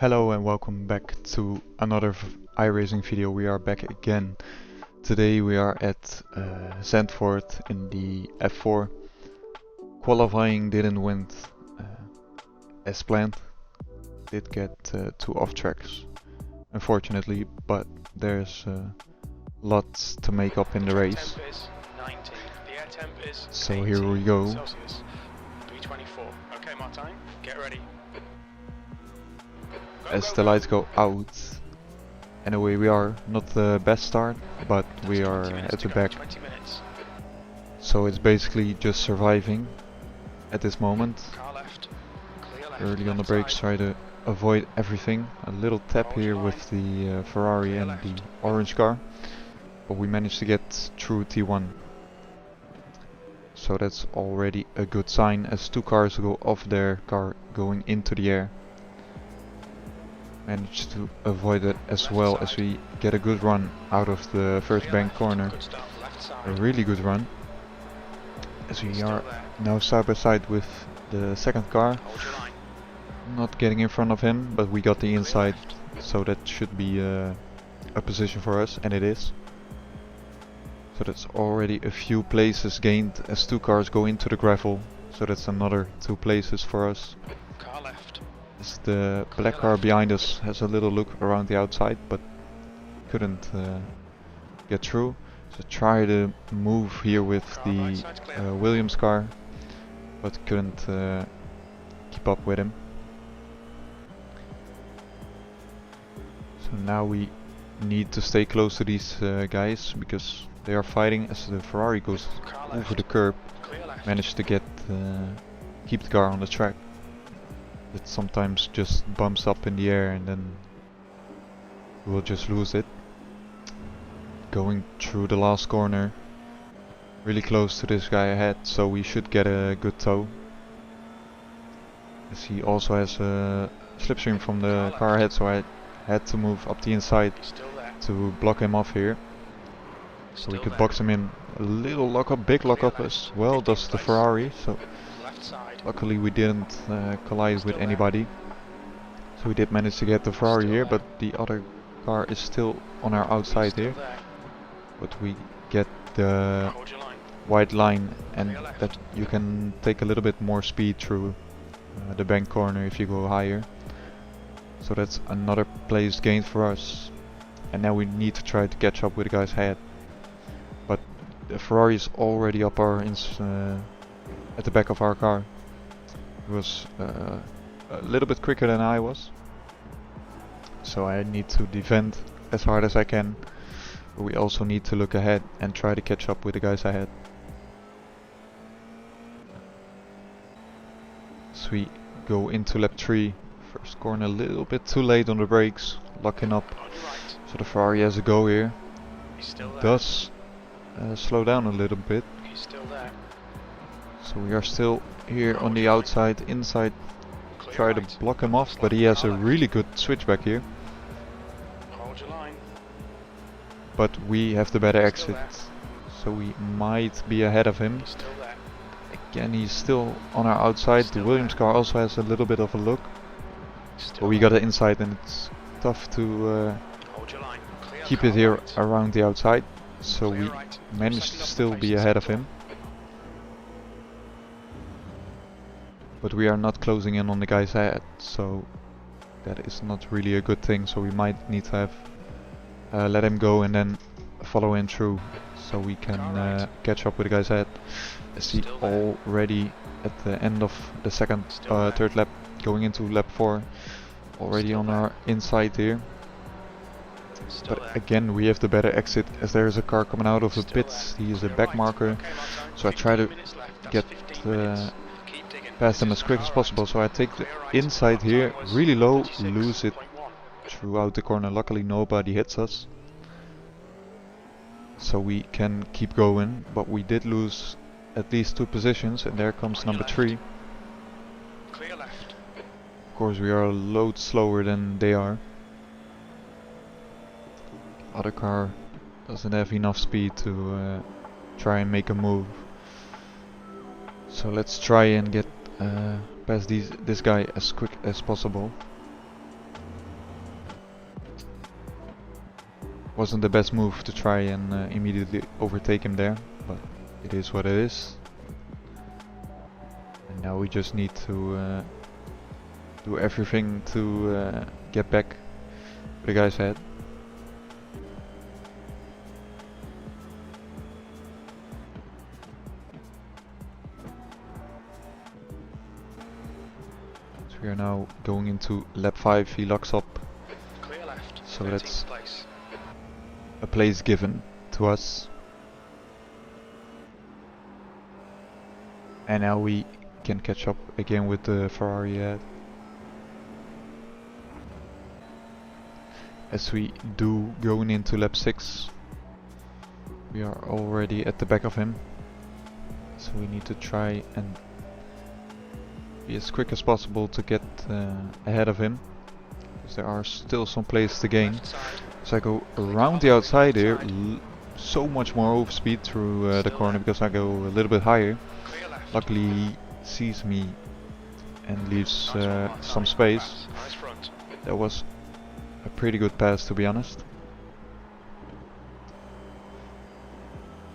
Hello and welcome back to another iRacing video. We are back again. Today we are at Zandvoort in the F4. Qualifying didn't went uh, as planned. Did get two off tracks, unfortunately, but there's lots to make up in the race. So here we go. 324. Okay, Martijn, get ready. As the lights go out, anyway, we are not the best start, but we are at the back. So it's basically just surviving at this moment. Early on the brakes, try to avoid everything. A little tap here with the Ferrari and the orange car, but we managed to get through T1. So that's already a good sign, as two cars go off their car going into the air. Managed to avoid it as well, as we get a good run out of the first bank corner. A really good run, as we are now side by side with the second car. Not getting in front of him, but we got the inside, so that should be a position for us, and it is. So that's already a few places gained as two cars go into the gravel, so that's another 2 places for us. As the black car behind us has a little look around the outside, but couldn't get through. So try to move here with the Williams car, but couldn't keep up with him. So now we need to stay close to these guys, because they are fighting as the Ferrari goes over the curb. Managed to get keep the car on the track. It sometimes just bumps up in the air and then we'll just lose it. Going through the last corner, really close to this guy ahead, so we should get a good tow. As he also has a slipstream from the car ahead, so I had to move up the inside to block him off here. So we could box him in. A little lockup, big lockup as well does the Ferrari, so luckily we didn't collide with anybody. So we did manage to get the Ferrari here, but the other car is still on our outside here. But we get the white line, and that you can take a little bit more speed through the bank corner if you go higher. So that's another place gained for us. And now we need to try to catch up with the guys ahead. But the Ferrari is already up our at the back of our car. It was a little bit quicker than I was, so I need to defend as hard as I can, but we also need to look ahead and try to catch up with the guys ahead. So we go into lap 3, first corner a little bit too late on the brakes, locking up, so the Ferrari has a go here. Does slow down a little bit. So we are still here on the outside, inside, try to block him off, but he has a really good switchback here. But we have the better exit, so we might be ahead of him. Again, he's still on our outside. The Williams car also has a little bit of a look, but we got it inside, and it's tough to keep it here around the outside. So we managed to still be ahead of him. But we are not closing in on the guys ahead, so that is not really a good thing. So we might need to have let him go and then follow in through, so we can catch up with the guys ahead. I see already at the end of the third lap, going into lap 4, already on our inside here. But again, we have the better exit, as there is a car coming out of the pits. He is a back marker, so I try to get past them as quick as possible. So I take the inside here, really low, lose it throughout the corner. Luckily nobody hits us, so we can keep going, but we did lose at least 2 positions, and there comes number 3. Of course we are a load slower than they are. Other car doesn't have enough speed to try and make a move. So let's try and get past this guy as quick as possible. Wasn't the best move to try and immediately overtake him there, but it is what it is. And now we just need to do everything to get back to the guy's head. So we are now going into lap 5, he locks up. Clear left. So that's place. a place given to us. And now we can catch up again with the Ferrari ahead. As we do going into lap 6, we are already at the back of him. So we need to try and be as quick as possible to get ahead of him. Because there are still some places to gain. So I go around the outside here, so much more overspeed through the corner because I go a little bit higher. Luckily he sees me and leaves some space. That was a pretty good pass, to be honest.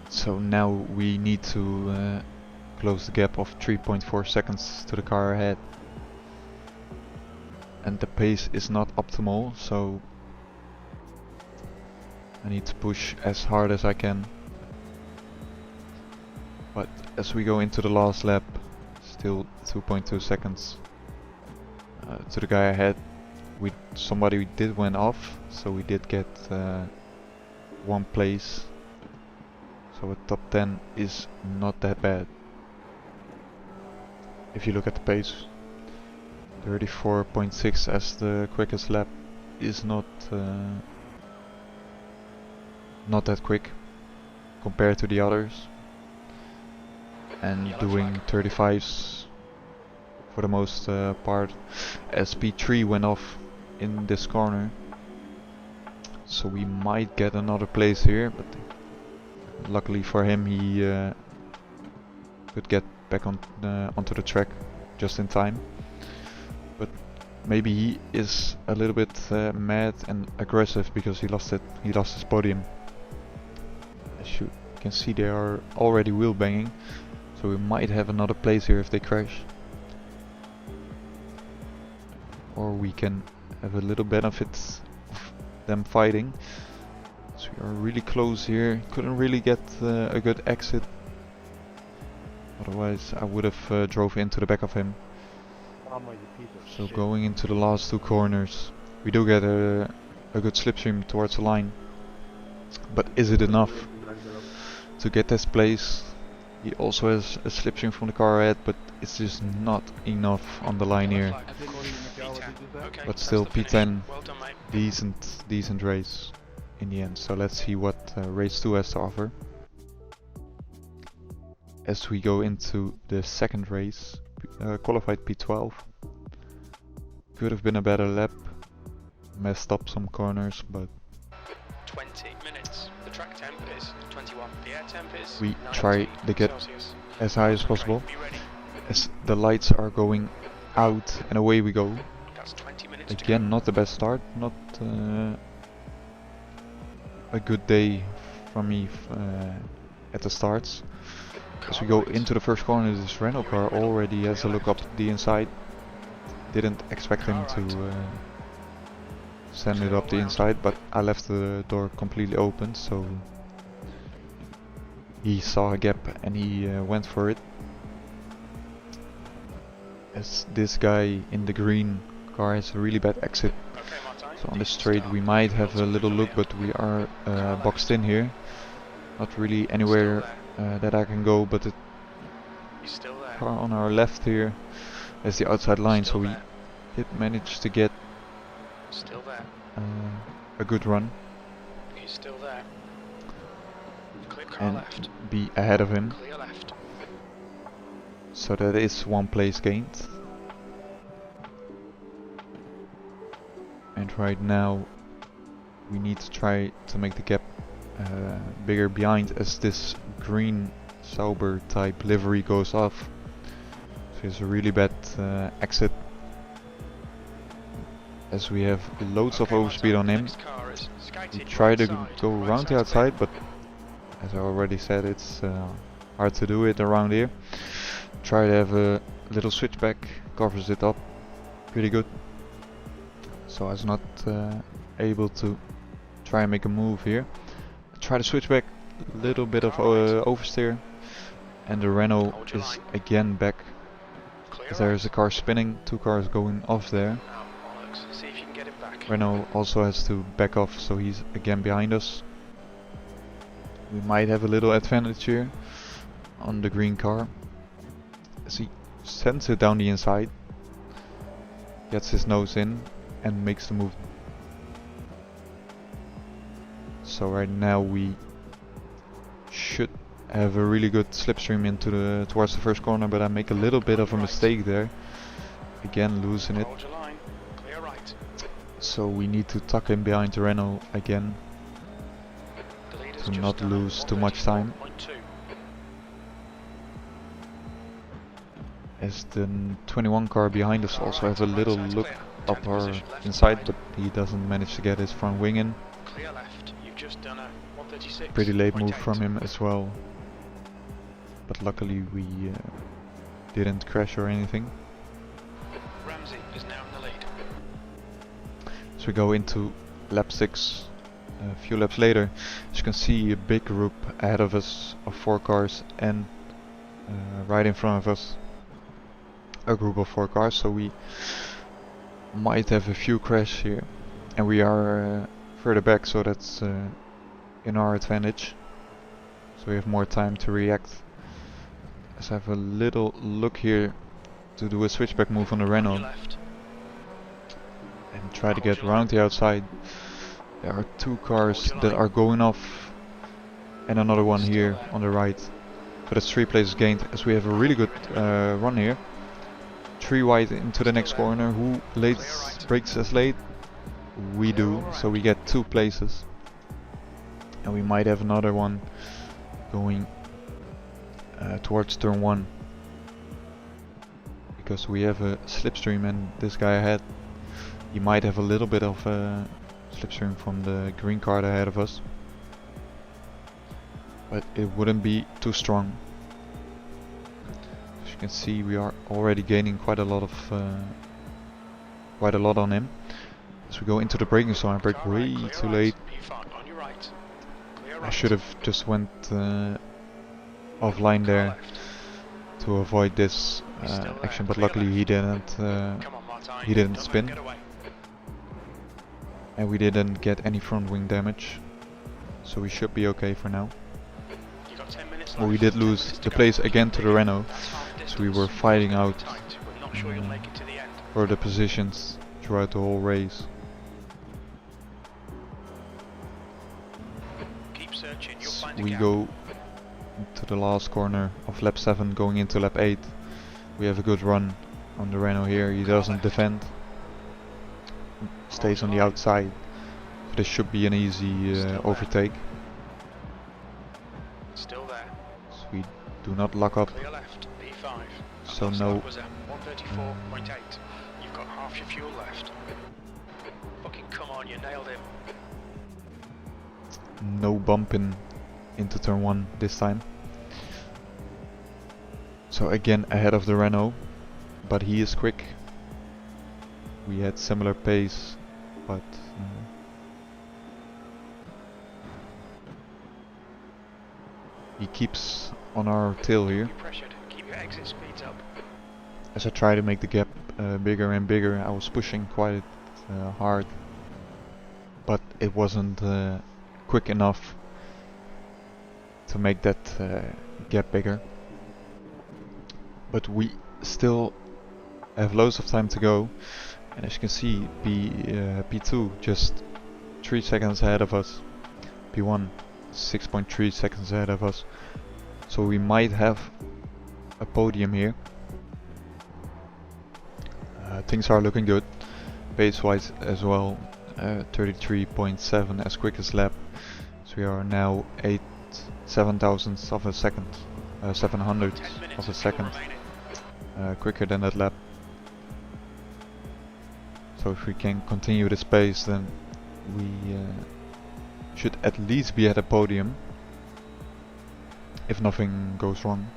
So now we need to close the gap of 3.4 seconds to the car ahead. And the pace is not optimal, so I need to push as hard as I can. But as we go into the last lap, still 2.2 seconds to the guy ahead. Somebody did went off, so we did get one place. So a top 10 is not that bad. If you look at the pace, 34.6 as the quickest lap is not that quick compared to the others. And doing 35s for the most part, as P3 went off in this corner, so we might get another place here, but luckily for him he could get back onto the track just in time. But maybe he is a little bit mad and aggressive because he lost his podium. As you can see, they are already wheel banging, so we might have another place here if they crash. Or we can have a little benefit of them fighting. So we are really close here. Couldn't really get a good exit. Otherwise I would have drove into the back of him. So going into the last two corners, we do get a good slipstream towards the line. But is it enough to get this place? He also has a slipstream from the car ahead, but it's just not enough on the line here. But still P10, decent race in the end. So let's see what race 2 has to offer. As we go into the second race, qualified P12. Could have been a better lap, messed up some corners, but 20 minutes. The track temp is 21. The air temp is we try to get Celsius. as high as possible. Be ready. As the lights are going out and away we go. That's 20 minutes. Again, not the best start, not a good day for me at the starts. As we go into the first corner, this rental car already has a look up the inside. Didn't expect him to send it up the inside, but I left the door completely open, so he saw a gap and he went for it. As this guy in the green car has a really bad exit, so on this straight we might have a little look, but we are boxed in here. Not really anywhere that I can go, but the car on our left here is the outside line, so we did manage to get a good run and be ahead of him. So that is one place gained. And right now we need to try to make the gap bigger behind, as this green Sauber type livery goes off. So it's a really bad exit, as we have loads of overspeed on him. cameras. We Skated try right to side, go right around the side's clear. outside, but as I already said, it's hard to do it around here. Try to have a little switchback, covers it up pretty good. So I was not able to try and make a move here. Try to switch back, little bit of oversteer, and the Renault Hold your is line. again back. Clear As there right. is a car spinning, two cars going off there. Oh, bollocks. See if you can get him back. Renault also has to back off, so he's again behind us. We might have a little advantage here on the green car, as he sends it down the inside, gets his nose in and makes the move. So right now we should have a really good slipstream into towards the first corner, but I make a little bit of a mistake there. Again losing it. Hold your line. Clear right. So we need to tuck in behind the Renault again The leader's to just not done a lose too much time. 134.2. As the 21 car behind us Car also right, have a right little side's look clear. up 10th our position, left inside, side. but he doesn't manage to get his front wing in. Clear left. You've just done a 136. Pretty late move from him as well. But luckily we didn't crash or anything. Ramsey is now in the lead. So we go into lap 6. A few laps later, as you can see, a big group ahead of us of 4 cars, and right in front of us a group of 4 cars, so we might have a few crashes here, and we are further back, so that's in our advantage, so we have more time to react. Let's have a little look here to do a switchback move on the On your Renault left. and try to get around the outside. There are 2 cars that are going off and another one here on the right. So that's 3 places gained, as we have a really good run here. 3 wide into the next corner. Who brakes as late? We do, so we get 2 places. And we might have another one going towards turn 1. Because we have a slipstream and this guy ahead, he might have a little bit of slipstream from the green car ahead of us, but it wouldn't be too strong. As you can see, we are already gaining quite a lot on him. As we go into the braking zone, I brake Car right, way clear too right. late. P5 on your right. Clear I right. should have just went offline Car there left. to avoid this He's still there, action, but clear luckily left. he didn't. Come on, Martin. He didn't Don't let him spin. get away. And we didn't get any front wing damage, so we should be okay for now. You got 10 minutes But we left, did 10 lose minutes to the go. place again to the Lead. Renault, That's half so we distance. were fighting It's out tight. We're not sure you'll make it to the end. for the positions throughout the whole race. Keep searching. You'll find a We gap. go to the last corner of lap 7, going into lap 8. We have a good run on the Renault here. He doesn't defend, stays on the outside. So this should be an easy overtake. Still there. So we do not lock up. Clear left. P5. So Last no lap was at 134.8. You've got half your fuel left. Fucking come on, you nailed him. No bumping into turn 1 this time. So again ahead of the Renault, but he is quick. We had similar pace, but he keeps on our tail here. You pressured. Keep your exit speeds up. As I try to make the gap bigger and bigger, I was pushing quite hard, but it wasn't quick enough to make that gap bigger. But we still have loads of time to go, and as you can see, P2 just 3 seconds ahead of us, P1 6.3 seconds ahead of us, so we might have a podium here. Things are looking good, pace wise as well. 33.7 as quickest lap, so we are now 7 thousandths of a second, 700 10 minutes of a of fuel second remaining. quicker than that lap. So if we can continue this pace, then we should at least be at a podium if nothing goes wrong.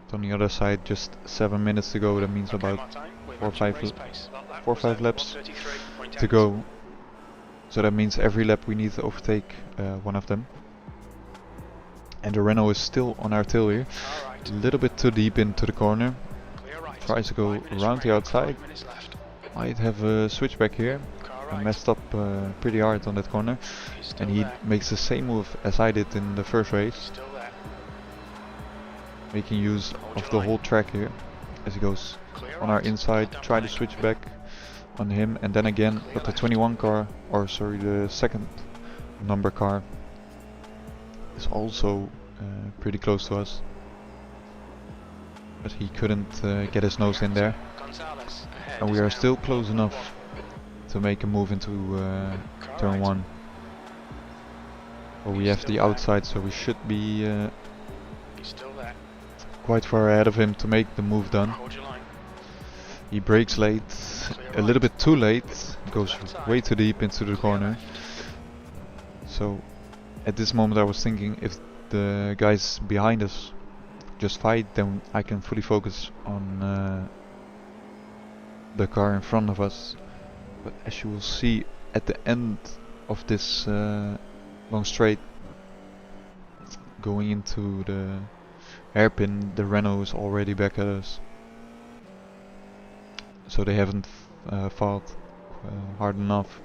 But on the other side, just 7 minutes to go. That means about 4 or 5 laps to go. So that means every lap we need to overtake one of them. And the Renault is still on our tail here. A little bit too deep into the corner. Tries to go around the outside. Might have a switchback here. I messed up pretty hard on that corner. And he makes the same move as I did in the first race. Making use of the whole track here. As he goes on our inside. Try to switch back on him. And then again, but the 21 car, or sorry, the second number car is also pretty close to us, but he couldn't get his nose in there, and we are still close enough to make a move into turn 1. But we have the outside, so we should be quite far ahead of him to make the move done. He brakes late, a little bit too late, goes way too deep into the corner. So at this moment I was thinking, if the guys behind us just fight, then I can fully focus on the car in front of us. But as you will see at the end of this long straight, going into the hairpin, the Renault is already back at us. So they haven't fought hard enough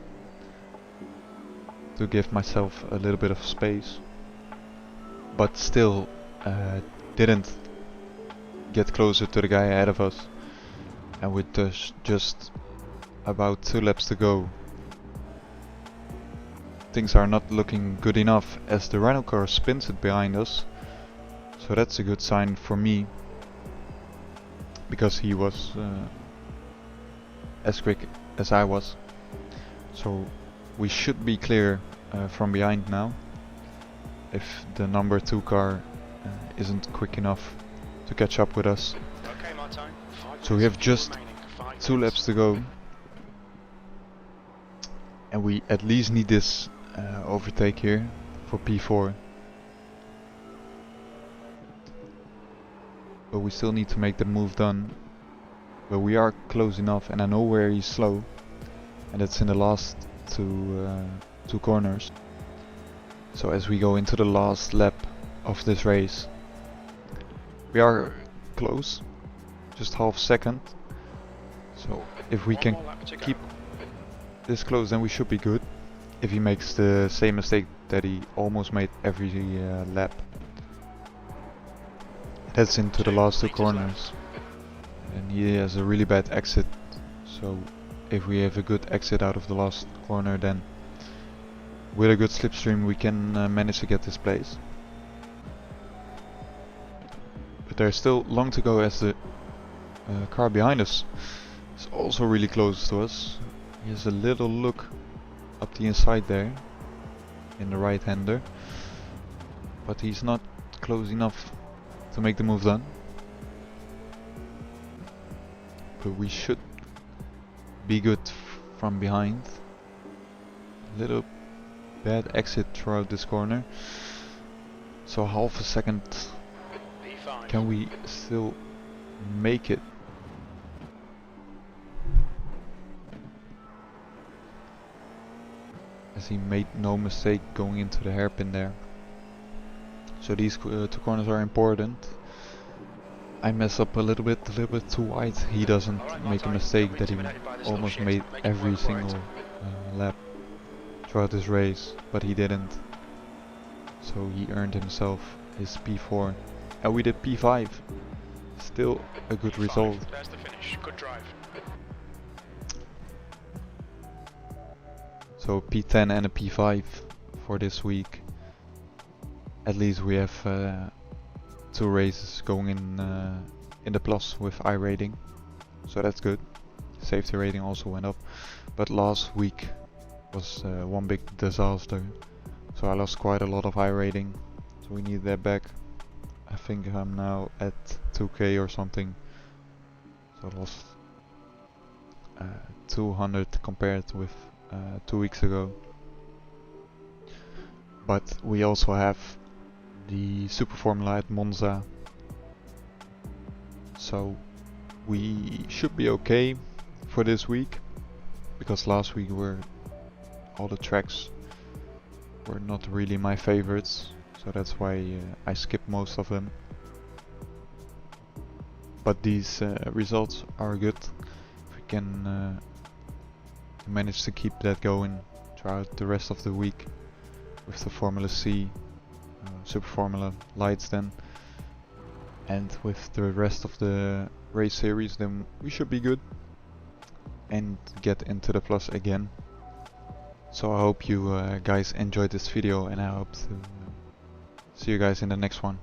to give myself a little bit of space, but still didn't get closer to the guy ahead of us. And with just about 2 laps to go, things are not looking good enough as the Renault car spins it behind us. So that's a good sign for me, because he was as quick as I was. So we should be clear from behind now, if the number 2 car isn't quick enough to catch up with us. So we have just 2 laps to go, and we at least need this overtake here for P4. But we still need to make the move done. But we are close enough, and I know where he's slow, and it's in the last two corners. So as we go into the last lap of this race, we are close, just half second. So if we can keep this close, then we should be good. If he makes the same mistake that he almost made every lap, that's into the last 2 corners, and he has a really bad exit. So if we have a good exit out of the last corner, then with a good slipstream we can manage to get this place. But there's still long to go, as the car behind us is also really close to us. He has a little look up the inside there in the right hander, but he's not close enough to make the move done. But we should be good from behind. Little bad exit throughout this corner, so half a second. Can we still make it? As he made no mistake going into the hairpin there. So these 2 corners are important. I mess up a little bit too wide. He doesn't make a mistake that he almost made every single lap throughout this race, but he didn't. So he earned himself his P4. And we did P5. Still a good result. There's the finish. Good drive. So P10 and a P5 for this week. At least we have 2 races going in the plus with Irating, so that's good. Safety rating also went up, but last week was one big disaster. So I lost quite a lot of Irating, so we need that back. I think I'm now at 2k or something. So I lost 200 compared with 2 weeks ago. But we also have the Super Formula at Monza, so we should be okay for this week, because last week all the tracks were not really my favorites, so that's why I skipped most of them. But these results are good. If we can manage to keep that going throughout the rest of the week with the Formula C, Super Formula Lights then, and with the rest of the race series, then we should be good and get into the plus again. So I hope you guys enjoyed this video, and I hope to see you guys in the next one.